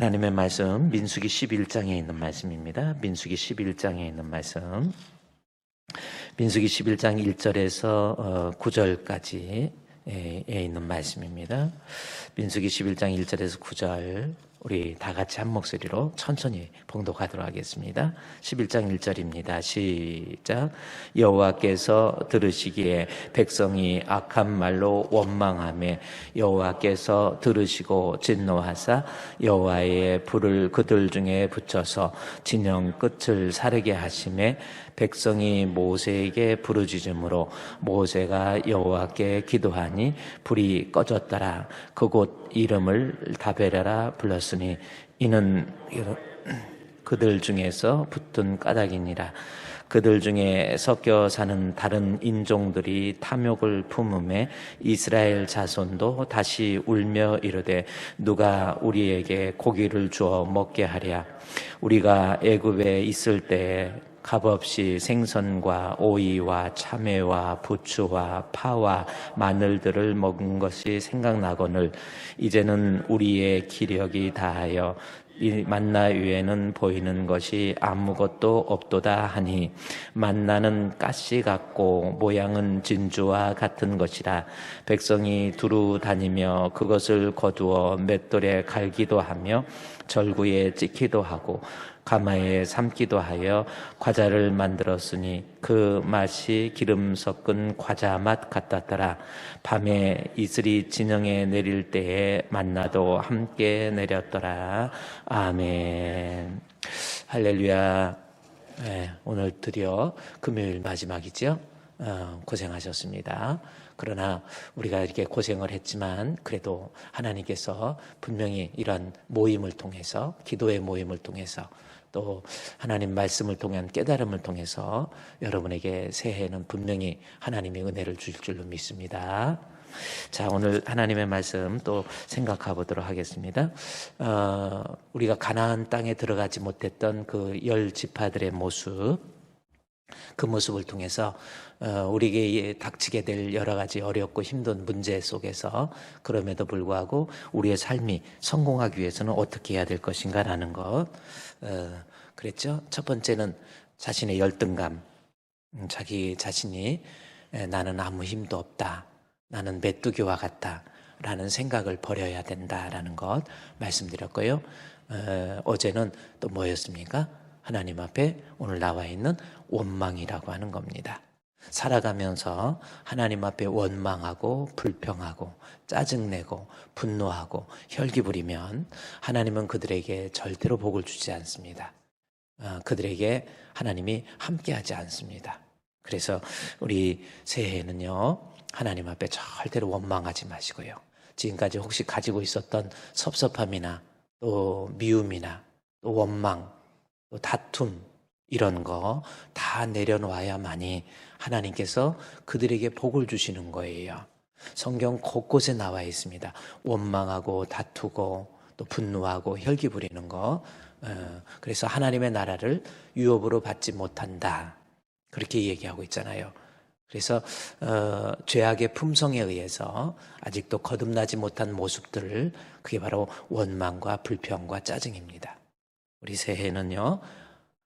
하나님의 말씀 민수기 11장에 있는 말씀입니다. 민수기 11장에 있는 말씀. 민수기 11장 1절에서 9절까지에 있는 말씀입니다. 민수기 11장 1절에서 9절 우리 다 같이 한 목소리로 천천히 봉독하도록 하겠습니다. 11장 1절입니다. 시작. 여호와께서 들으시기에 백성이 악한 말로 원망하며 여호와께서 들으시고 진노하사 여호와의 불을 그들 중에 붙여서 진영 끝을 사르게 하시매 백성이 모세에게 부르짖음으로 모세가 여호와께 기도하니 불이 꺼졌더라. 그곳 이름을 다베라라 불렀으니 이는 그들 중에서 붙은 까닭이니라. 그들 중에 섞여 사는 다른 인종들이 탐욕을 품음에 이스라엘 자손도 다시 울며 이르되 누가 우리에게 고기를 주어 먹게 하랴. 우리가 애굽에 있을 때에 값없이 생선과 오이와 참외와 부추와 파와 마늘들을 먹은 것이 생각나거늘 이제는 우리의 기력이 다하여 이 만나 위에는 보이는 것이 아무것도 없도다 하니 만나는 가시 같고 모양은 진주와 같은 것이라. 백성이 두루 다니며 그것을 거두어 맷돌에 갈기도 하며 절구에 찍기도 하고 가마에 삶기도 하여 과자를 만들었으니 그 맛이 기름 섞은 과자 맛 같았더라. 밤에 이슬이 진영에 내릴 때에 만나도 함께 내렸더라. 아멘. 할렐루야. 네, 오늘 드디어 금요일 마지막이죠. 고생하셨습니다. 그러나 우리가 이렇게 고생을 했지만 그래도 하나님께서 분명히 이런 모임을 통해서, 기도의 모임을 통해서, 또 하나님 말씀을 통한 깨달음을 통해서 여러분에게 새해에는 분명히 하나님의 은혜를 주실 줄로 믿습니다. 자, 오늘 하나님의 말씀 또 생각해 보도록 하겠습니다. 우리가 가나안 땅에 들어가지 못했던 그 10지파들의 모습, 그 모습을 통해서 우리에게 닥치게 될 여러 가지 어렵고 힘든 문제 속에서 그럼에도 불구하고 우리의 삶이 성공하기 위해서는 어떻게 해야 될 것인가라는 것 그랬죠. 첫 번째는 자신의 열등감, 자기 자신이 나는 아무 힘도 없다, 나는 메뚜기와 같다 라는 생각을 버려야 된다라는 것 말씀드렸고요. 어제는 또 뭐였습니까? 하나님 앞에 오늘 나와 있는 원망이라고 하는 겁니다. 살아가면서 하나님 앞에 원망하고 불평하고 짜증내고 분노하고 혈기 부리면 하나님은 그들에게 절대로 복을 주지 않습니다. 그들에게 하나님이 함께하지 않습니다. 그래서 우리 새해에는요, 하나님 앞에 절대로 원망하지 마시고요, 지금까지 혹시 가지고 있었던 섭섭함이나 또 미움이나 또 원망, 또 다툼, 이런 거 다 내려놓아야만이 하나님께서 그들에게 복을 주시는 거예요. 성경 곳곳에 나와 있습니다. 원망하고 다투고 또 분노하고 혈기 부리는 거. 그래서 하나님의 나라를 유업으로 받지 못한다, 그렇게 얘기하고 있잖아요. 그래서 죄악의 품성에 의해서 아직도 거듭나지 못한 모습들을, 그게 바로 원망과 불평과 짜증입니다. 우리 새해는요,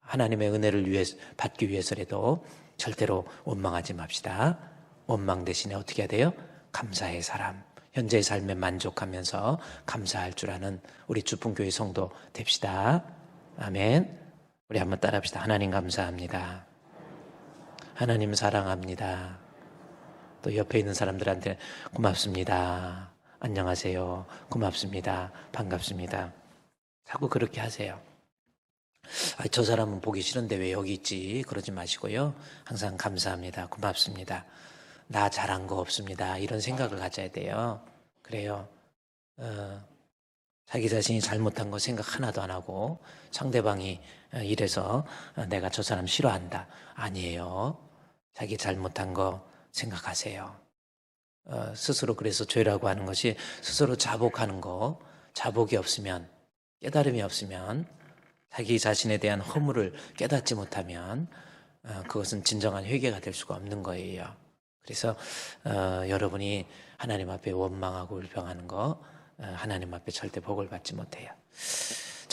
하나님의 은혜를 받기 위해서라도 절대로 원망하지 맙시다. 원망 대신에 어떻게 해야 돼요? 감사의 사람, 현재의 삶에 만족하면서 감사할 줄 아는 우리 주풍교회 성도 됩시다. 아멘. 우리 한번 따라합시다. 하나님 감사합니다. 하나님 사랑합니다. 또 옆에 있는 사람들한테 고맙습니다. 안녕하세요. 고맙습니다. 반갑습니다. 자꾸 그렇게 하세요. 저 사람은 보기 싫은데 왜 여기 있지? 그러지 마시고요. 항상 감사합니다. 고맙습니다. 나 잘한 거 없습니다. 이런 생각을 가져야 돼요. 그래요. 자기 자신이 잘못한 거 생각 하나도 안 하고 상대방이 이래서 내가 저 사람 싫어한다. 아니에요. 자기 잘못한 거 생각하세요. 스스로, 그래서 죄라고 하는 것이 스스로 자복하는 거, 자복이 없으면, 깨달음이 없으면, 자기 자신에 대한 허물을 깨닫지 못하면 그것은 진정한 회개가 될 수가 없는 거예요. 그래서 여러분이 하나님 앞에 원망하고 불평하는 거, 하나님 앞에 절대 복을 받지 못해요.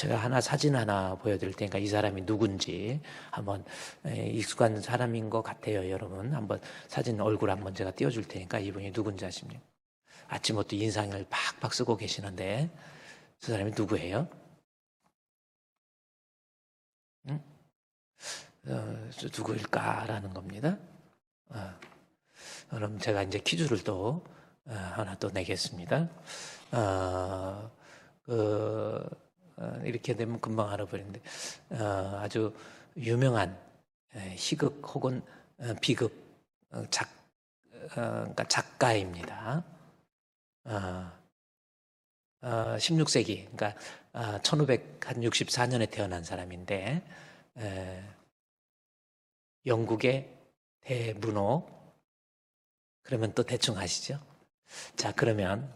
제가 사진 하나 보여드릴 테니까 이 사람이 누군지 한번 익숙한 사람인 것 같아요. 여러분 한번 사진 얼굴 한번 제가 띄워줄 테니까 이분이 누군지 아십니까? 아침부터 인상을 팍팍 쓰고 계시는데 저 사람이 누구예요? 응? 누구일까라는 겁니다. 그럼 제가 이제 퀴즈를 또 하나 또 내겠습니다. 이렇게 되면 금방 알아버리는데 아주 유명한 희극 혹은 비극 그러니까 작가입니다. 16세기 그러니까 1564년에 태어난 사람인데 영국의 대문호 그러면 또 대충 아시죠? 자, 그러면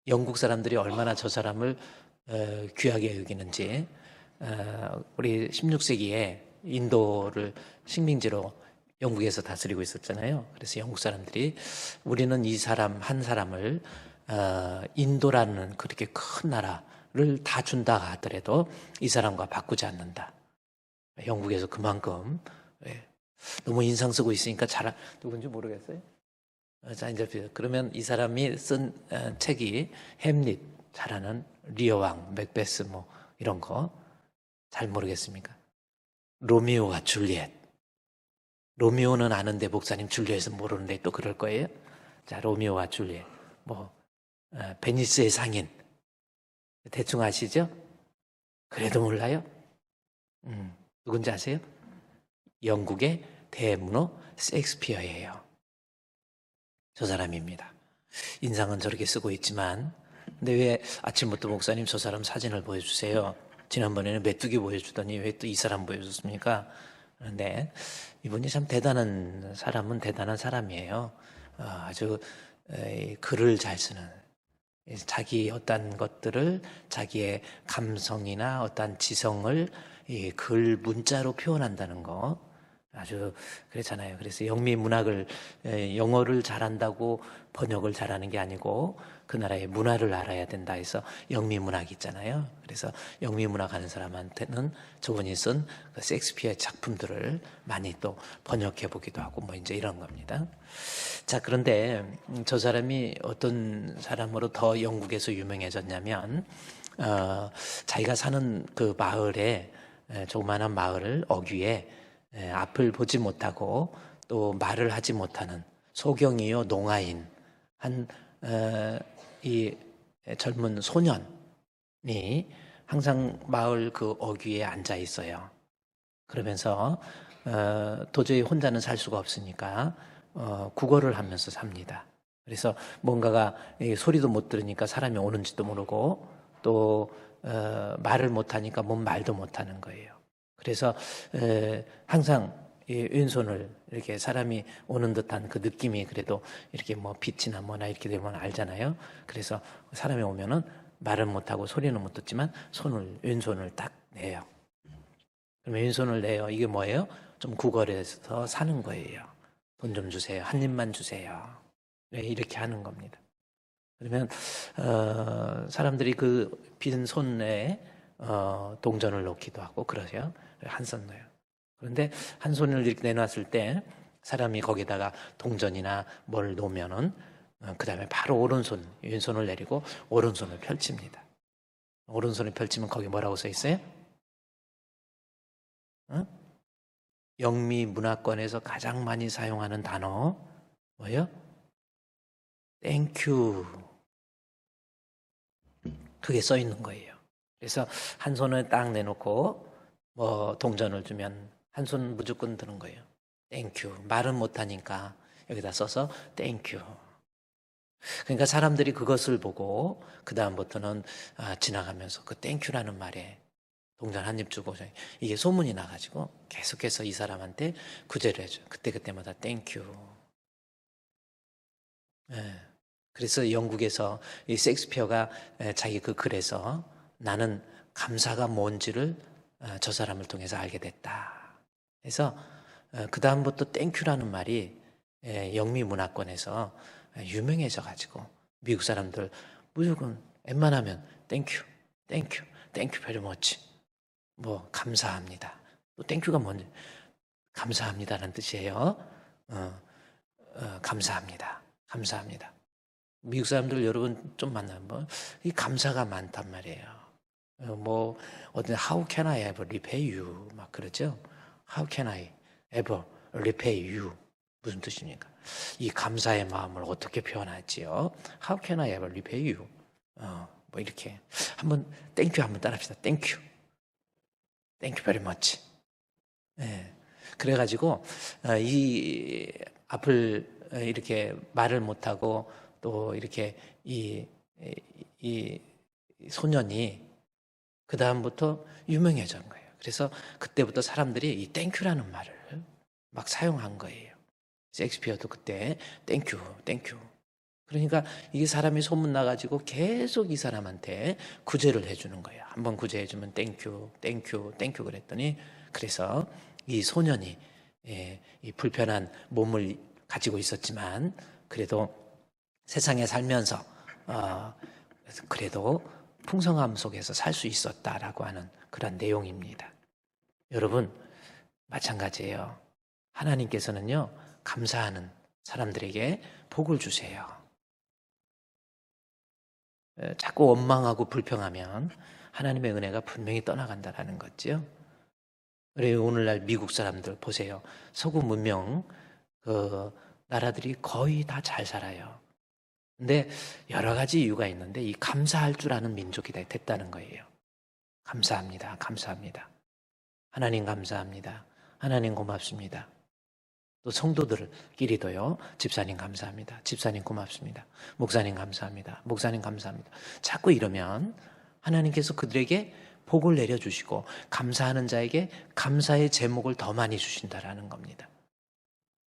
영국 사람들이 얼마나 저 사람을 귀하게 여기는지 우리 16세기에 인도를 식민지로 영국에서 다스리고 있었잖아요. 그래서 영국 사람들이 우리는 이 사람 한 사람을 인도라는 그렇게 큰 나라를 다 준다 하더라도 이 사람과 바꾸지 않는다. 영국에서 그만큼 너무 인상 쓰고 있으니까 누군지 모르겠어요. 자, 이제 그러면 이 사람이 쓴 책이 햄릿, 잘하는 리어왕, 맥베스 뭐 이런 거 잘 모르겠습니까? 로미오와 줄리엣. 로미오는 아는데 목사님 줄리엣은 모르는데 또 그럴 거예요? 자, 로미오와 줄리엣. 뭐 베니스의 상인. 대충 아시죠? 그래도 몰라요? 누군지 아세요? 영국의 대문호 셰익스피어예요. 저 사람입니다. 인상은 저렇게 쓰고 있지만 근데 왜 아침부터 목사님 저 사람 사진을 보여주세요. 지난번에는 메뚜기 보여주더니 왜 또 이 사람 보여줬습니까? 그런데 이분이 참 대단한 사람은 대단한 사람이에요. 아주 글을 잘 쓰는 자기 어떤 것들을 자기의 감성이나 어떤 지성을 이 글 문자로 표현한다는 거 아주 그렇잖아요. 그래서 영미 문학을 영어를 잘한다고 번역을 잘하는 게 아니고 그 나라의 문화를 알아야 된다 해서 영미 문학이 있잖아요. 그래서 영미 문학 하는 사람한테는 저분이 쓴 그 셰익스피어의 작품들을 많이 또 번역해 보기도 하고 뭐 이제 이런 겁니다. 자, 그런데 저 사람이 어떤 사람으로 더 영국에서 유명해졌냐면 자기가 사는 그 마을에 조그마한 마을 어귀에 앞을 보지 못하고 또 말을 하지 못하는 소경이요 농아인 이 젊은 소년이 항상 마을 그 어귀에 앉아 있어요. 그러면서 도저히 혼자는 살 수가 없으니까 구걸을 하면서 삽니다. 그래서 뭔가가 소리도 못 들으니까 사람이 오는지도 모르고 또 말을 못하니까 뭔 말도 못하는 거예요. 그래서 항상 왼손을 이렇게 사람이 오는 듯한 그 느낌이 그래도 이렇게 뭐 빛이나 뭐나 이렇게 되면 알잖아요. 그래서 사람이 오면은 말은 못하고 소리는 못 듣지만 왼손을 딱 내요. 그러면 왼손을 내요. 이게 뭐예요? 좀 구걸해서 사는 거예요. 돈 좀 주세요. 한 입만 주세요. 네, 이렇게 하는 겁니다. 그러면 사람들이 그 빈 손에 동전을 놓기도 하고 그러죠. 한 손 넣어요. 그런데 한 손을 이렇게 내놨을 때 사람이 거기다가 동전이나 뭘 놓으면은 그 다음에 바로 오른손, 왼손을 내리고 오른손을 펼칩니다. 오른손을 펼치면 거기 뭐라고 써 있어요? 영미 문화권에서 가장 많이 사용하는 단어 뭐예요? 땡큐. 그게 써 있는 거예요. 그래서 한 손을 딱 내놓고 뭐 동전을 주면 한 손 무조건 드는 거예요. 땡큐. 말은 못하니까 여기다 써서 땡큐. 그러니까 사람들이 그것을 보고 그 다음부터는 지나가면서 그 땡큐라는 말에 동전 한 입 주고 이게 소문이 나가지고 계속해서 이 사람한테 구제를 해줘요. 그때마다 땡큐. 그래서 영국에서 이 셰익스피어가 자기 그 글에서 나는 감사가 뭔지를 저 사람을 통해서 알게 됐다. 그래서 그 다음부터 땡큐라는 말이 영미 문화권에서 유명해져 가지고 미국 사람들 무조건 웬만하면 땡큐, 땡큐, 땡큐 베리 머치. 뭐 감사합니다. 또 땡큐가 뭔지 감사합니다라는 뜻이에요. 감사합니다. 감사합니다. 미국 사람들 여러분 좀 만나면 이 감사가 많단 말이에요. 뭐 어떤 How can I ever repay you 막 그러죠. How can I ever repay you 무슨 뜻입니까? 이 감사의 마음을 어떻게 표현하지요? How can I ever repay you? 뭐 이렇게 한번 땡큐 한번 따라합시다. 땡큐. Thank you very much. 네. 그래가지고 이 앞을 이렇게 말을 못하고 또 이렇게 이 소년이 그 다음부터 유명해진 거예요. 그래서 그때부터 사람들이 이 땡큐라는 말을 막 사용한 거예요. 셰익스피어도 그때 땡큐, 땡큐. 그러니까 이게 사람이 소문나가지고 계속 이 사람한테 구제를 해주는 거예요. 한번 구제해주면 땡큐, 땡큐, 땡큐 그랬더니 그래서 이 소년이 이 불편한 몸을 가지고 있었지만 그래도 세상에 살면서 그래도 풍성함 속에서 살 수 있었다라고 하는 그런 내용입니다. 여러분 마찬가지예요. 하나님께서는요 감사하는 사람들에게 복을 주세요. 자꾸 원망하고 불평하면 하나님의 은혜가 분명히 떠나간다라는 거죠. 그래요. 오늘날 미국 사람들 보세요. 서구 문명 그 나라들이 거의 다 잘 살아요. 근데 여러 가지 이유가 있는데 이 감사할 줄 아는 민족이 됐다는 거예요. 감사합니다. 감사합니다. 하나님 감사합니다. 하나님 고맙습니다. 또 성도들끼리도요. 집사님 감사합니다. 집사님 고맙습니다. 목사님 감사합니다. 목사님 감사합니다. 자꾸 이러면 하나님께서 그들에게 복을 내려주시고 감사하는 자에게 감사의 제목을 더 많이 주신다라는 겁니다.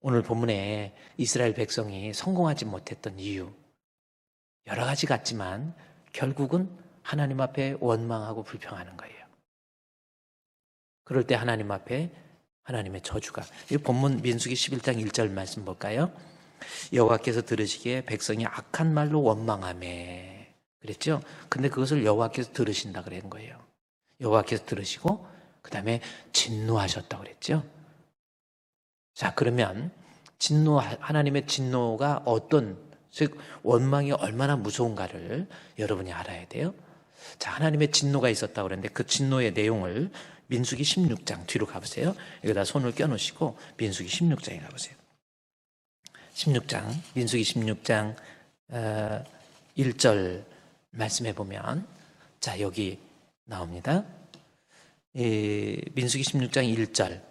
오늘 본문에 이스라엘 백성이 성공하지 못했던 이유 여러 가지 같지만 결국은 하나님 앞에 원망하고 불평하는 거예요. 그럴 때 하나님 앞에 하나님의 저주가 이 본문 민수기 11장 1절 말씀 볼까요? 여호와께서 들으시기에 백성이 악한 말로 원망하매 그랬죠? 근데 그것을 여호와께서 들으신다 그런 거예요. 여호와께서 들으시고 그 다음에 진노하셨다고 그랬죠? 자 그러면 하나님의 진노가 어떤 즉 원망이 얼마나 무서운가를 여러분이 알아야 돼요. 자 하나님의 진노가 있었다고 그랬는데 그 진노의 내용을 민수기 16장 뒤로 가보세요. 여기다 손을 껴놓으시고 민수기 16장에 가보세요. 16장 민수기 16장 1절 말씀해 보면 자 여기 나옵니다. 민수기 16장 1절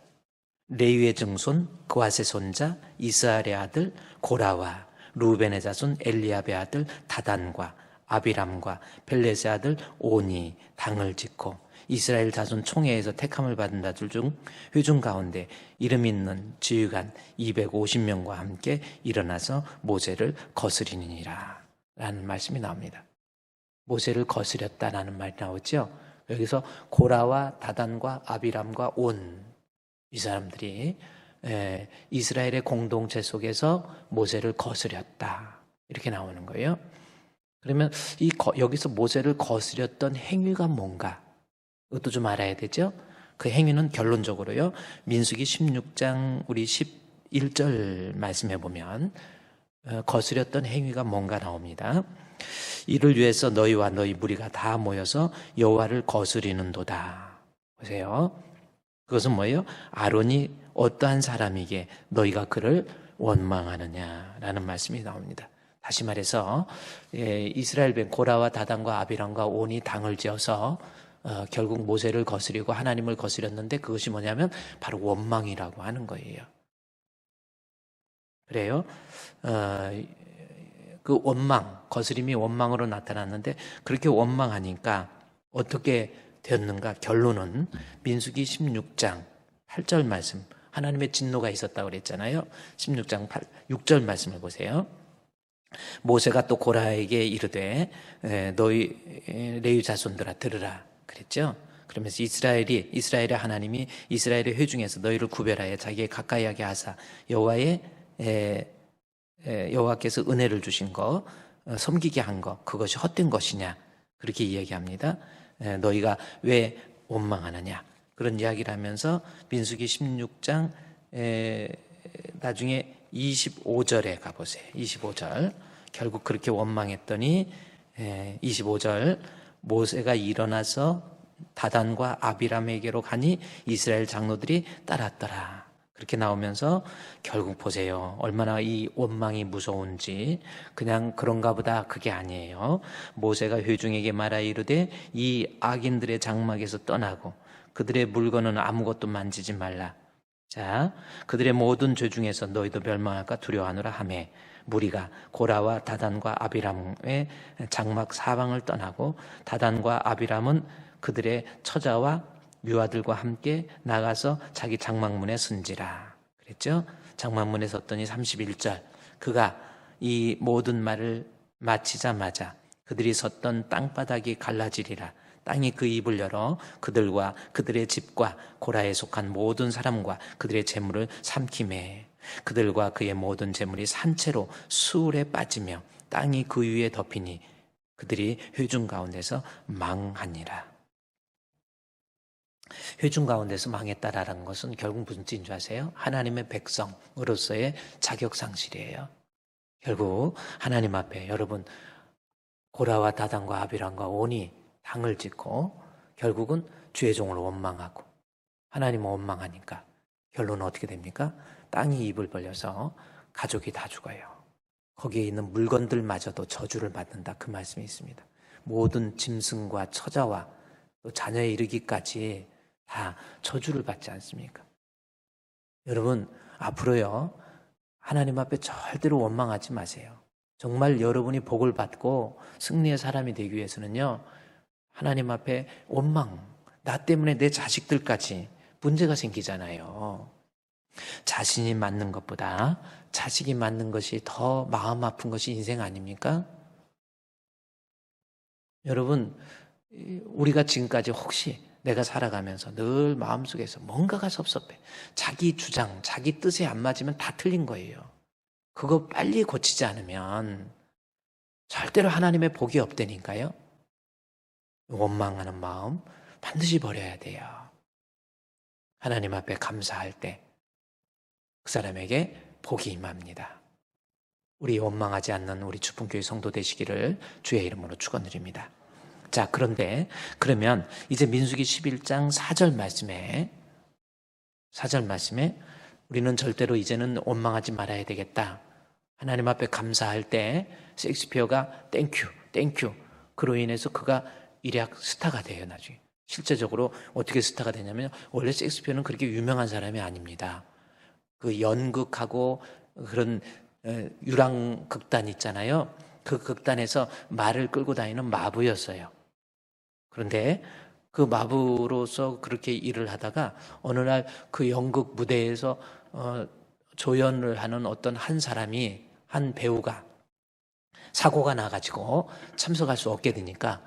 레위의 증손 그앗의 손자 이스라엘의 아들 고라와 루벤의 자손 엘리압의 아들 다단과 아비람과 벨렛의 아들 오니 당을 짓고 이스라엘 자손 총회에서 택함을 받은 자들 중 회중 가운데 이름 있는 지휘관 250명과 함께 일어나서 모세를 거스리니라 라는 말씀이 나옵니다. 모세를 거스렸다라는 말이 나오죠. 여기서 고라와 다단과 아비람과 온 이 사람들이 이스라엘의 공동체 속에서 모세를 거스렸다 이렇게 나오는 거예요. 그러면 여기서 모세를 거스렸던 행위가 뭔가 그것도 좀 알아야 되죠. 그 행위는 결론적으로요. 민수기 16장 우리 11절 말씀해 보면 거스렸던 행위가 뭔가 나옵니다. 이를 위해서 너희와 너희 무리가 다 모여서 여호와를 거스리는도다. 보세요. 그것은 뭐예요? 아론이 어떠한 사람이기에 너희가 그를 원망하느냐라는 말씀이 나옵니다. 다시 말해서 이스라엘 백 고라와 다단과 아비람과 온이 당을 지어서 결국 모세를 거스리고 하나님을 거스렸는데 그것이 뭐냐면 바로 원망이라고 하는 거예요. 그래요. 그 원망, 거스림이 원망으로 나타났는데 그렇게 원망하니까 어떻게 되었는가? 결론은 민수기 16장 8절 말씀 하나님의 진노가 있었다고 그랬잖아요. 16장 6절 말씀을 보세요. 모세가 또 고라에게 이르되 너희 레위 자손들아 들으라 그랬죠. 그러면서 이스라엘의 하나님이 이스라엘의 회중에서 너희를 구별하여 자기의 가까이하게 하사 여호와께서 은혜를 주신 거 섬기게 한 거 그것이 헛된 것이냐 그렇게 이야기합니다. 너희가 왜 원망하느냐 그런 이야기를 하면서 민수기 16장 나중에 25절에 가보세요. 25절 결국 그렇게 원망했더니 25절 모세가 일어나서 다단과 아비람에게로 가니 이스라엘 장로들이 따랐더라. 그렇게 나오면서 결국 보세요. 얼마나 이 원망이 무서운지. 그냥 그런가 보다 그게 아니에요. 모세가 회중에게 말하 이르되 이 악인들의 장막에서 떠나고 그들의 물건은 아무것도 만지지 말라. 자, 그들의 모든 죄 중에서 너희도 멸망할까 두려워하노라 하매 무리가 고라와 다단과 아비람의 장막 사방을 떠나고 다단과 아비람은 그들의 처자와 유아들과 함께 나가서 자기 장막문에 선지라 그랬죠. 장막문에 섰더니 31절 그가 이 모든 말을 마치자마자 그들이 섰던 땅바닥이 갈라지리라. 땅이 그 입을 열어 그들과 그들의 집과 고라에 속한 모든 사람과 그들의 재물을 삼키매 그들과 그의 모든 재물이 산채로 수울에 빠지며 땅이 그 위에 덮이니 그들이 회중 가운데서 망하니라. 회중 가운데서 망했다라는 것은 결국 무슨 뜻인 줄 아세요? 하나님의 백성으로서의 자격 상실이에요. 결국 하나님 앞에 여러분 고라와 다단과 아비람과 온이 당을 짓고 결국은 주의 종을 원망하고 하나님을 원망하니까 결론은 어떻게 됩니까? 땅이 입을 벌려서 가족이 다 죽어요. 거기에 있는 물건들마저도 저주를 받는다 그 말씀이 있습니다. 모든 짐승과 처자와 또 자녀에 이르기까지 다 저주를 받지 않습니까? 여러분 앞으로요 하나님 앞에 절대로 원망하지 마세요. 정말 여러분이 복을 받고 승리의 사람이 되기 위해서는요 하나님 앞에 원망, 나 때문에 내 자식들까지 문제가 생기잖아요. 자신이 맞는 것보다 자식이 맞는 것이 더 마음 아픈 것이 인생 아닙니까? 여러분 우리가 지금까지 혹시 내가 살아가면서 늘 마음속에서 뭔가가 섭섭해. 자기 주장, 자기 뜻에 안 맞으면 다 틀린 거예요. 그거 빨리 고치지 않으면 절대로 하나님의 복이 없다니까요. 원망하는 마음 반드시 버려야 돼요. 하나님 앞에 감사할 때 그 사람에게 복이 임합니다. 우리 원망하지 않는 우리 주품교회 성도 되시기를 주의 이름으로 축원드립니다. 자, 그런데 그러면 이제 민수기 11장 4절 말씀에 우리는 절대로 이제는 원망하지 말아야 되겠다. 하나님 앞에 감사할 때 셰익스피어가 땡큐 그로 인해서 그가 일약 스타가 돼요. 나중에 실제적으로 어떻게 스타가 되냐면 원래 셰익스피어는 그렇게 유명한 사람이 아닙니다. 그 연극하고 그런 유랑극단 있잖아요. 그 극단에서 말을 끌고 다니는 마부였어요. 그런데 그 마부로서 그렇게 일을 하다가 어느 날 그 연극 무대에서 조연을 하는 어떤 한 배우가 사고가 나가지고 참석할 수 없게 되니까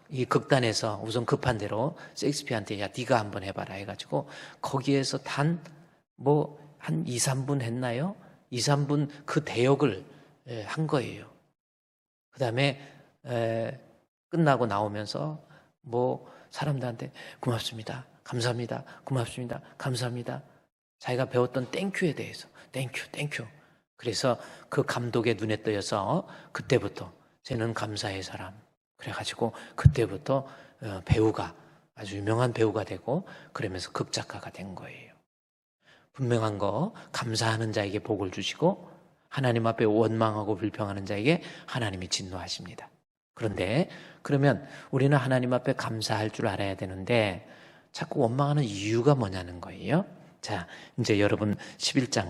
이 극단에서 우선 급한 대로 셰익스피어한테 야 네가 한번 해봐라 해가지고 거기에서 한 2, 3분 했나요? 2, 3분 그 대역을 한 거예요. 그 다음에 끝나고 나오면서 사람들한테 고맙습니다. 감사합니다. 고맙습니다. 감사합니다. 자기가 배웠던 땡큐에 대해서 땡큐. 그래서 그 감독의 눈에 떠여서 그때부터 쟤는 감사의 사람. 그래가지고 그때부터 배우가 아주 유명한 배우가 되고 그러면서 극작가가 된 거예요. 분명한 거 감사하는 자에게 복을 주시고 하나님 앞에 원망하고 불평하는 자에게 하나님이 진노하십니다. 그런데 그러면 우리는 하나님 앞에 감사할 줄 알아야 되는데 자꾸 원망하는 이유가 뭐냐는 거예요. 자, 이제 여러분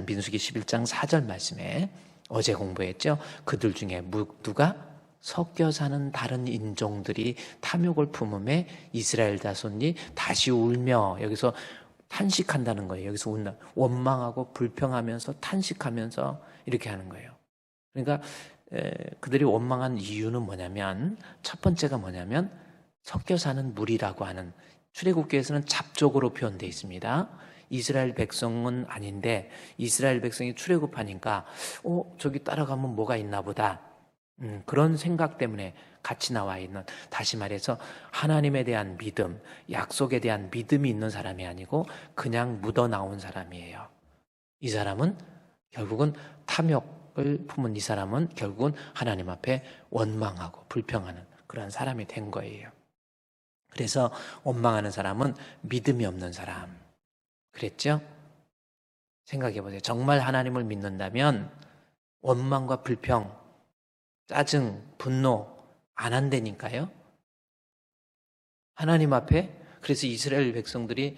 민수기 11장 4절 말씀에 어제 공부했죠. 그들 중에 누가 섞여 사는 다른 인종들이 탐욕을 품음에 이스라엘 자손이 다시 울며 여기서 탄식한다는 거예요. 여기서 운다. 원망하고 불평하면서 탄식하면서 이렇게 하는 거예요. 그러니까 그들이 원망한 이유는 뭐냐면 첫 번째가 뭐냐면 섞여 사는 무리라고 하는 출애굽기에서는 잡족으로 표현되어 있습니다. 이스라엘 백성은 아닌데 이스라엘 백성이 출애굽하니까 저기 따라가면 뭐가 있나 보다. 그런 생각 때문에 같이 나와 있는, 다시 말해서 하나님에 대한 믿음, 약속에 대한 믿음이 있는 사람이 아니고 그냥 묻어나온 사람이에요. 이 사람은 결국은 탐욕을 품은 이 사람은 결국은 하나님 앞에 원망하고 불평하는 그런 사람이 된 거예요. 그래서 원망하는 사람은 믿음이 없는 사람. 그랬죠? 생각해 보세요. 정말 하나님을 믿는다면 원망과 불평, 짜증, 분노 안 한다니까요. 하나님 앞에. 그래서 이스라엘 백성들이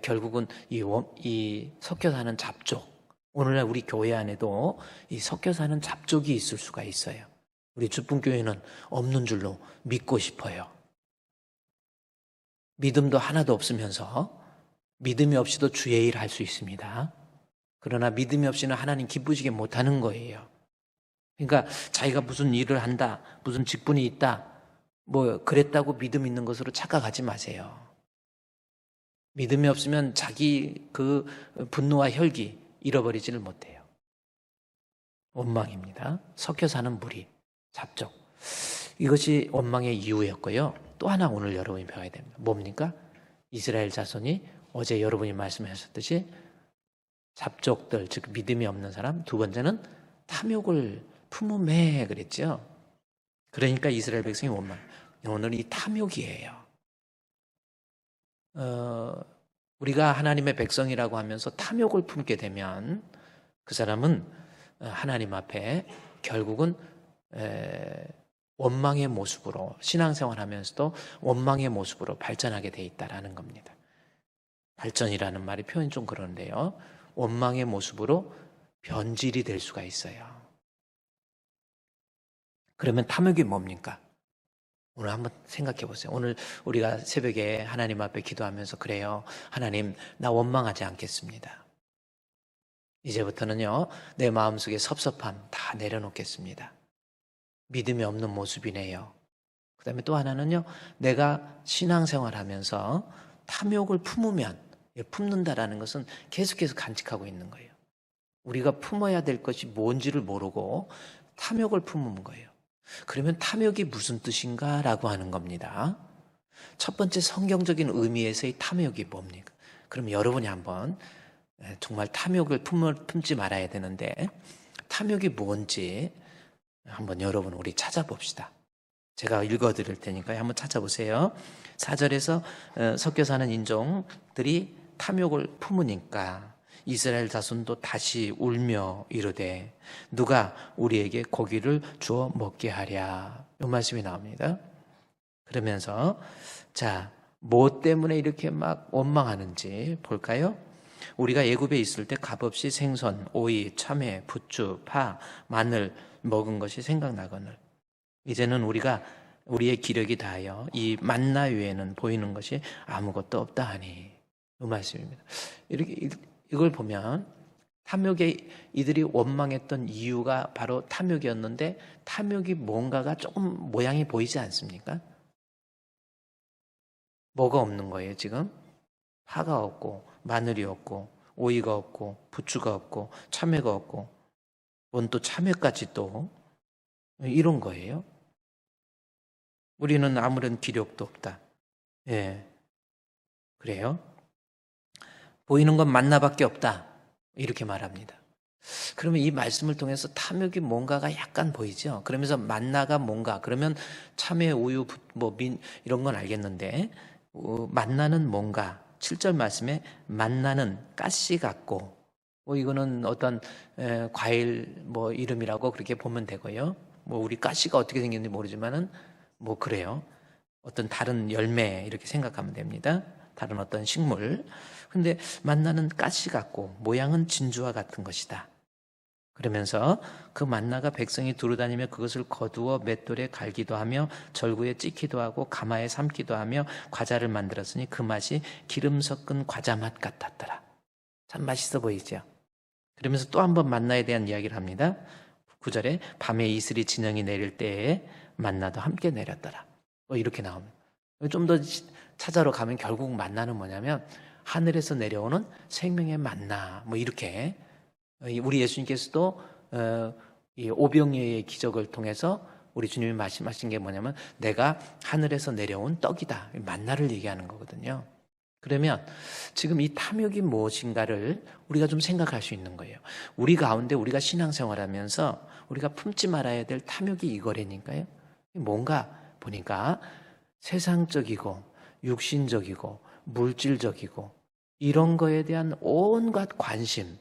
결국은 이 섞여 사는 잡족, 오늘날 우리 교회 안에도 이 섞여 사는 잡족이 있을 수가 있어요. 우리 주분교회는 없는 줄로 믿고 싶어요. 믿음도 하나도 없으면서 믿음이 없이도 주의 일 할 수 있습니다. 그러나 믿음이 없이는 하나님 기쁘시게 못하는 거예요. 그러니까 자기가 무슨 일을 한다, 무슨 직분이 있다, 뭐 그랬다고 믿음 있는 것으로 착각하지 마세요. 믿음이 없으면 자기 그 분노와 혈기 잃어버리지를 못해요. 원망입니다. 섞여 사는 무리, 잡족. 이것이 원망의 이유였고요. 또 하나 오늘 여러분이 배워야 됩니다. 뭡니까? 이스라엘 자손이 어제 여러분이 말씀하셨듯이 잡족들, 즉 믿음이 없는 사람. 두 번째는 탐욕을 품음에 그랬죠. 그러니까 이스라엘 백성이 원망. 오늘 이 탐욕이에요. 우리가 하나님의 백성이라고 하면서 탐욕을 품게 되면 그 사람은 하나님 앞에 결국은 원망의 모습으로 신앙생활하면서도 원망의 모습으로 발전하게 돼 있다라는 겁니다. 발전이라는 말이 표현이 좀 그런데요. 원망의 모습으로 변질이 될 수가 있어요. 그러면 탐욕이 뭡니까? 오늘 한번 생각해 보세요. 오늘 우리가 새벽에 하나님 앞에 기도하면서 그래요. 하나님, 나 원망하지 않겠습니다. 이제부터는요, 내 마음속에 섭섭함 다 내려놓겠습니다. 믿음이 없는 모습이네요. 그 다음에 또 하나는요, 내가 신앙생활 하면서 탐욕을 품는다라는 것은 계속해서 간직하고 있는 거예요. 우리가 품어야 될 것이 뭔지를 모르고 탐욕을 품은 거예요. 그러면 탐욕이 무슨 뜻인가? 라고 하는 겁니다. 첫 번째 성경적인 의미에서의 탐욕이 뭡니까? 그럼 여러분이 한번 정말 탐욕을 품지 말아야 되는데 탐욕이 뭔지 한번 여러분 우리 찾아봅시다. 제가 읽어드릴 테니까 한번 찾아보세요. 4절에서 섞여 사는 인종들이 탐욕을 품으니까 이스라엘 자손도 다시 울며 이르되 누가 우리에게 고기를 주어 먹게 하랴. 이 말씀이 나옵니다. 그러면서 자, 뭐 때문에 이렇게 막 원망하는지 볼까요? 우리가 애굽에 있을 때 값없이 생선, 오이, 참외, 부추, 파, 마늘 먹은 것이 생각나거늘 이제는 우리의 기력이 다하여 이 만나 외에는 보이는 것이 아무것도 없다 하니. 이 말씀입니다. 이걸 보면 탐욕에 이들이 원망했던 이유가 바로 탐욕이었는데 탐욕이 뭔가가 조금 모양이 보이지 않습니까? 뭐가 없는 거예요 지금? 파가 없고 마늘이 없고 오이가 없고 부추가 없고 참외가 없고 뭔 또 참외까지 또 이런 거예요. 우리는 아무런 기력도 없다. 예, 그래요? 보이는 건 만나밖에 없다. 이렇게 말합니다. 그러면 이 말씀을 통해서 탐욕이 뭔가가 약간 보이죠. 그러면서 만나가 뭔가 그러면 참외, 우유, 이런 건 알겠는데 만나는 뭔가 7절 말씀에 만나는 가시 같고 이거는 어떤 과일 이름이라고 그렇게 보면 되고요. 우리 가시가 어떻게 생겼는지 모르지만은 그래요. 어떤 다른 열매 이렇게 생각하면 됩니다. 다른 어떤 식물. 근데 만나는 가시 같고 모양은 진주와 같은 것이다. 그러면서 그 만나가 백성이 두루다니며 그것을 거두어 맷돌에 갈기도 하며 절구에 찢기도 하고 가마에 삶기도 하며 과자를 만들었으니 그 맛이 기름 섞은 과자 맛 같았더라. 참 맛있어 보이죠? 그러면서 또 한 번 만나에 대한 이야기를 합니다. 9절에 밤에 이슬이 진영이 내릴 때에 만나도 함께 내렸더라. 이렇게 나옵니다. 좀 더 찾아러 가면 결국 만나는 뭐냐면 하늘에서 내려오는 생명의 만나 이렇게 우리 예수님께서도 이 오병이어의 기적을 통해서 우리 주님이 말씀하신 게 뭐냐면 내가 하늘에서 내려온 떡이다. 만나를 얘기하는 거거든요. 그러면 지금 이 탐욕이 무엇인가를 우리가 좀 생각할 수 있는 거예요. 우리 가운데 우리가 신앙생활하면서 우리가 품지 말아야 될 탐욕이 이거라니까요. 뭔가 보니까 세상적이고 육신적이고 물질적이고 이런 거에 대한 온갖 관심.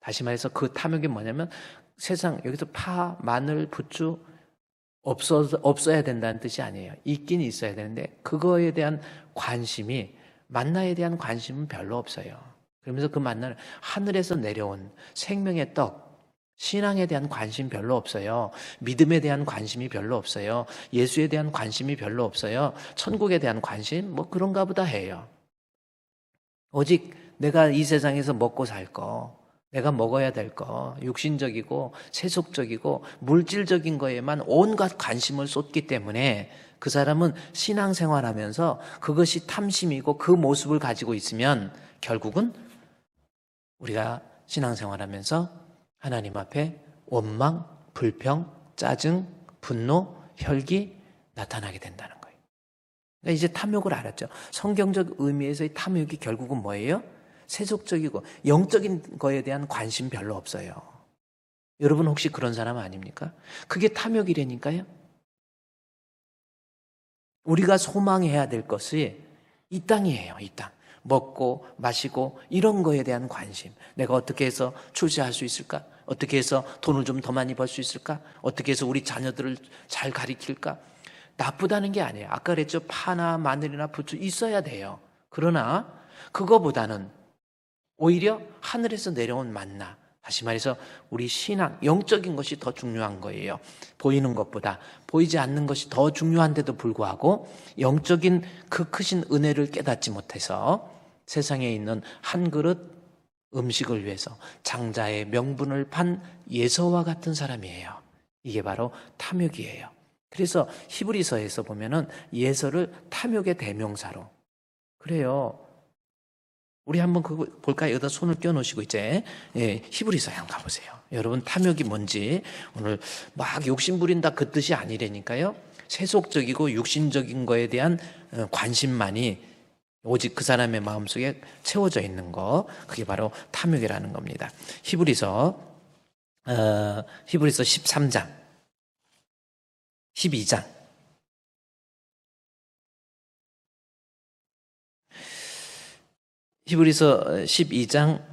다시 말해서 그 탐욕이 뭐냐면 세상 여기서 파, 마늘, 부추 없어야 된다는 뜻이 아니에요. 있긴 있어야 되는데 그거에 대한 관심이 만나에 대한 관심은 별로 없어요. 그러면서 그 만나는 하늘에서 내려온 생명의 떡, 신앙에 대한 관심 별로 없어요. 믿음에 대한 관심이 별로 없어요. 예수에 대한 관심이 별로 없어요. 천국에 대한 관심 뭐 그런가 보다 해요. 오직 내가 이 세상에서 먹고 살 거, 내가 먹어야 될 거, 육신적이고 세속적이고 물질적인 거에만 온갖 관심을 쏟기 때문에 그 사람은 신앙생활하면서 그것이 탐심이고 그 모습을 가지고 있으면 결국은 우리가 신앙생활하면서 하나님 앞에 원망, 불평, 짜증, 분노, 혈기 나타나게 된다는 거예요. 그러니까 이제 탐욕을 알았죠. 성경적 의미에서의 탐욕이 결국은 뭐예요? 세속적이고 영적인 거에 대한 관심 별로 없어요. 여러분 혹시 그런 사람 아닙니까? 그게 탐욕이라니까요. 우리가 소망해야 될 것이 이 땅이에요. 이 땅. 먹고 마시고 이런 거에 대한 관심. 내가 어떻게 해서 출세할 수 있을까? 어떻게 해서 돈을 좀 더 많이 벌 수 있을까? 어떻게 해서 우리 자녀들을 잘 가리킬까? 나쁘다는 게 아니에요. 아까 그랬죠. 파나 마늘이나 부추 있어야 돼요. 그러나 그거보다는 오히려 하늘에서 내려온 만나, 다시 말해서 우리 신앙, 영적인 것이 더 중요한 거예요. 보이는 것보다 보이지 않는 것이 더 중요한데도 불구하고 영적인 그 크신 은혜를 깨닫지 못해서 세상에 있는 한 그릇 음식을 위해서 장자의 명분을 판 예서와 같은 사람이에요. 이게 바로 탐욕이에요. 그래서 히브리서에서 보면은 예서를 탐욕의 대명사로. 그래요. 우리 한번 그거 볼까요? 여기다 손을 껴놓으시고 이제 히브리서에 한번 가보세요. 여러분 탐욕이 뭔지 오늘 막 욕심 부린다 그 뜻이 아니라니까요. 세속적이고 육신적인 거에 대한 관심만이 오직 그 사람의 마음속에 채워져 있는 거, 그게 바로 탐욕이라는 겁니다. 히브리서 13장 12장 히브리서 12장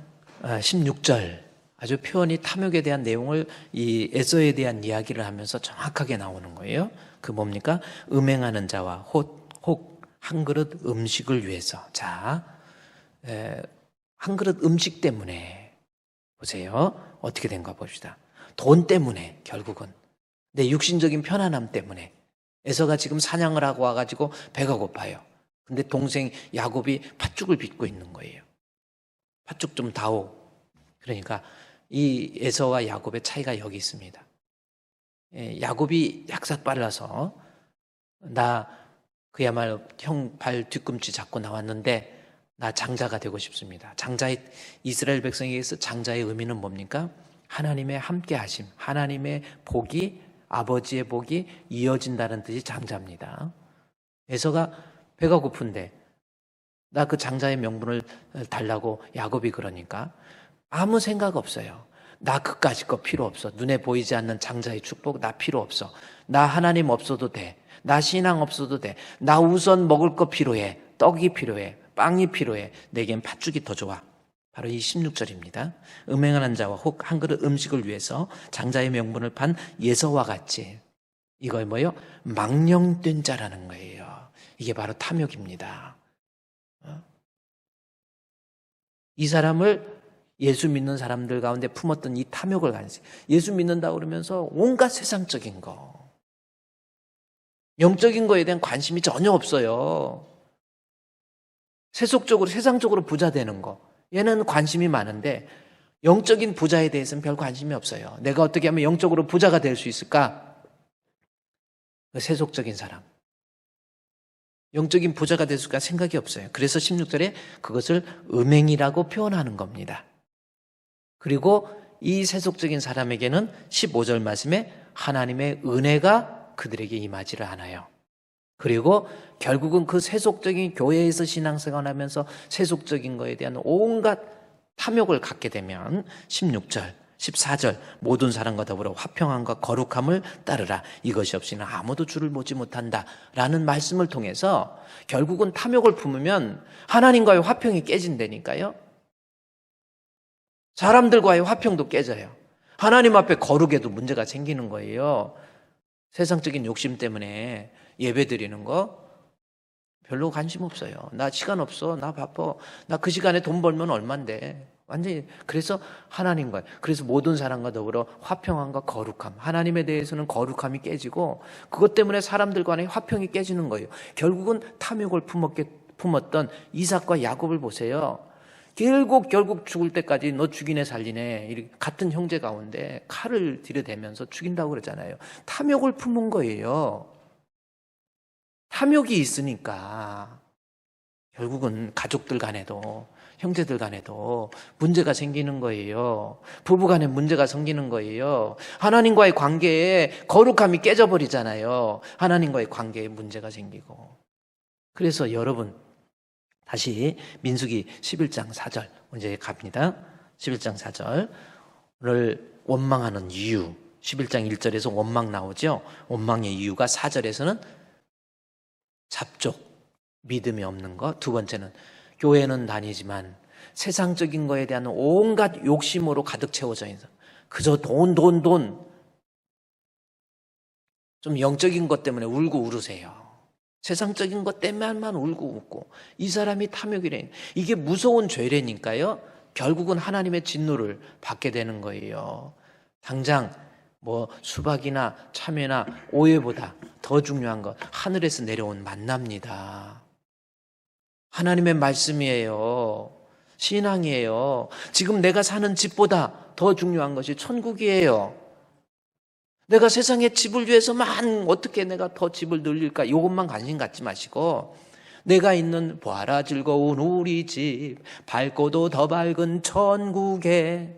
16절 아주 표현이 탐욕에 대한 내용을 이 에서에 대한 이야기를 하면서 정확하게 나오는 거예요. 그 뭡니까? 음행하는 자와 혹 한 그릇 음식을 위해서. 자, 한 그릇 음식 때문에 보세요. 어떻게 된가 봅시다. 돈 때문에 결국은 내 육신적인 편안함 때문에 에서가 지금 사냥을 하고 와가지고 배가 고파요. 근데 동생 야곱이 팥죽을 빚고 있는 거예요. 팥죽 좀 다오. 그러니까 이 에서와 야곱의 차이가 여기 있습니다. 야곱이 약삭 빨라서 나 그야말로 형 발 뒤꿈치 잡고 나왔는데 나 장자가 되고 싶습니다. 장자의 이스라엘 백성에게서 장자의 의미는 뭡니까? 하나님의 함께 하심, 하나님의 복이 아버지의 복이 이어진다는 뜻이 장자입니다. 에서가 배가 고픈데 나 그 장자의 명분을 달라고 야곱이 그러니까 아무 생각 없어요. 나 그까짓 거 필요 없어. 눈에 보이지 않는 장자의 축복 나 필요 없어. 나 하나님 없어도 돼. 나 신앙 없어도 돼. 나 우선 먹을 거 필요해. 떡이 필요해. 빵이 필요해. 내겐 팥죽이 더 좋아. 바로 이 16절입니다. 음행하는 자와 혹 한 그릇 음식을 위해서 장자의 명분을 판 예서와 같이. 이걸 뭐예요? 망령된 자라는 거예요. 이게 바로 탐욕입니다. 이 사람을 예수 믿는 사람들 가운데 품었던 이 탐욕을 가지고 예수 믿는다고 그러면서 온갖 세상적인 거, 영적인 거에 대한 관심이 전혀 없어요. 세속적으로 세상적으로 부자 되는 거, 얘는 관심이 많은데 영적인 부자에 대해서는 별 관심이 없어요. 내가 어떻게 하면 영적으로 부자가 될 수 있을까? 세속적인 사람, 영적인 부자가 될 수가 생각이 없어요. 그래서 16절에 그것을 음행이라고 표현하는 겁니다. 그리고 이 세속적인 사람에게는 15절 말씀에 하나님의 은혜가 그들에게 임하지를 않아요. 그리고 결국은 그 세속적인 교회에서 신앙생활하면서 세속적인 거에 대한 온갖 탐욕을 갖게 되면 16절, 14절 모든 사람과 더불어 화평함과 거룩함을 따르라. 이것이 없이는 아무도 주를 보지 못한다 라는 말씀을 통해서 결국은 탐욕을 품으면 하나님과의 화평이 깨진다니까요. 사람들과의 화평도 깨져요. 하나님 앞에 거룩에도 문제가 생기는 거예요. 세상적인 욕심 때문에 예배드리는 거 별로 관심 없어요. 나 시간 없어. 나 바빠. 나 그 시간에 돈 벌면 얼만데. 완전히 그래서 하나님과 그래서 모든 사람과 더불어 화평함과 거룩함. 하나님에 대해서는 거룩함이 깨지고 그것 때문에 사람들 간의 화평이 깨지는 거예요. 결국은 탐욕을 품었던 이삭과 야곱을 보세요. 결국 죽을 때까지 너 죽이네 살리네 이렇게 같은 형제 가운데 칼을 들이대면서 죽인다고 그러잖아요. 탐욕을 품은 거예요. 탐욕이 있으니까 결국은 가족들 간에도 형제들 간에도 문제가 생기는 거예요. 부부 간에 문제가 생기는 거예요. 하나님과의 관계에 거룩함이 깨져버리잖아요. 하나님과의 관계에 문제가 생기고. 그래서 여러분 다시 민수기 11장 4절 먼저 갑니다. 11장 4절 오늘 원망하는 이유 11장 1절에서 원망 나오죠. 원망의 이유가 4절에서는 잡족, 믿음이 없는 것. 두 번째는 교회는 다니지만 세상적인 거에 대한 온갖 욕심으로 가득 채워져 있는 그저 돈. 좀 영적인 것 때문에 울고 울으세요. 세상적인 것 때문에만 울고 웃고 이 사람이 탐욕이래. 이게 무서운 죄래니까요. 결국은 하나님의 진노를 받게 되는 거예요. 당장 뭐 수박이나 참외나 오해보다 더 중요한 것 하늘에서 내려온 만납니다. 하나님의 말씀이에요. 신앙이에요. 지금 내가 사는 집보다 더 중요한 것이 천국이에요. 내가 세상에 집을 위해서만 어떻게 내가 더 집을 늘릴까 이것만 관심 갖지 마시고 내가 있는 보아라 즐거운 우리 집 밝고도 더 밝은 천국에.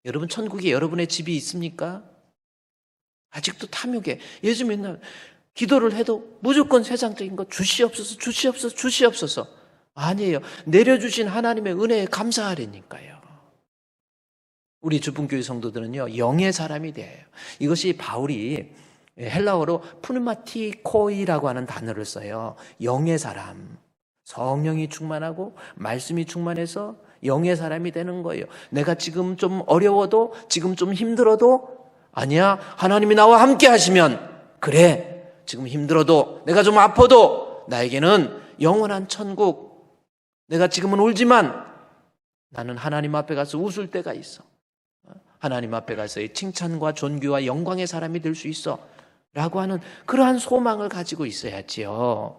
여러분 천국에 여러분의 집이 있습니까? 아직도 탐욕에 예수 믿는 기도를 해도 무조건 세상적인 것 주시옵소서 아니에요. 내려주신 하나님의 은혜에 감사하려니까요. 우리 주분교회 성도들은요 영의 사람이 돼요. 이것이 바울이 헬라어로 푸르마티코이라고 하는 단어를 써요. 영의 사람, 성령이 충만하고 말씀이 충만해서 영의 사람이 되는 거예요. 내가 지금 좀 어려워도 지금 좀 힘들어도 아니야 하나님이 나와 함께 하시면 그래 지금 힘들어도 내가 좀 아파도 나에게는 영원한 천국. 내가 지금은 울지만 나는 하나님 앞에 가서 웃을 때가 있어. 하나님 앞에 가서의 칭찬과 존귀와 영광의 사람이 될 수 있어 라고 하는 그러한 소망을 가지고 있어야지요.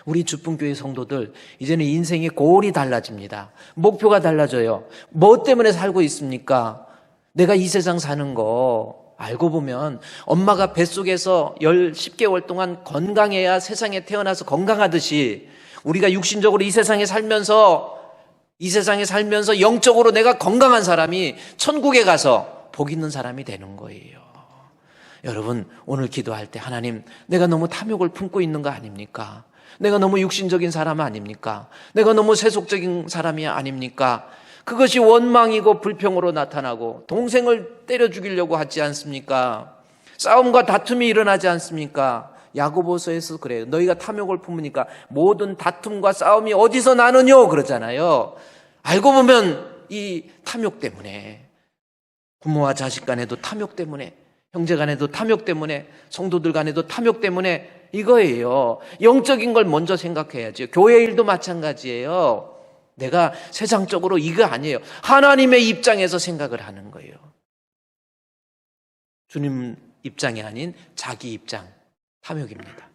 우리 주분교회 성도들 이제는 인생의 골이 달라집니다. 목표가 달라져요. 뭐 때문에 살고 있습니까? 내가 이 세상 사는 거 알고 보면 엄마가 뱃속에서 10개월 동안 건강해야 세상에 태어나서 건강하듯이 우리가 육신적으로 이 세상에 살면서 영적으로 내가 건강한 사람이 천국에 가서 복 있는 사람이 되는 거예요. 여러분 오늘 기도할 때 하나님 내가 너무 탐욕을 품고 있는 거 아닙니까? 내가 너무 육신적인 사람 아닙니까? 내가 너무 세속적인 사람이 아닙니까? 그것이 원망이고 불평으로 나타나고 동생을 때려 죽이려고 하지 않습니까? 싸움과 다툼이 일어나지 않습니까? 야고보서에서 그래요. 너희가 탐욕을 품으니까 모든 다툼과 싸움이 어디서 나느뇨 그러잖아요. 알고 보면 이 탐욕 때문에 부모와 자식 간에도 탐욕 때문에 형제 간에도 탐욕 때문에 성도들 간에도 탐욕 때문에 이거예요. 영적인 걸 먼저 생각해야죠. 교회 일도 마찬가지예요. 내가 세상적으로 이거 아니에요. 하나님의 입장에서 생각을 하는 거예요. 주님 입장이 아닌 자기 입장, 탐욕입니다.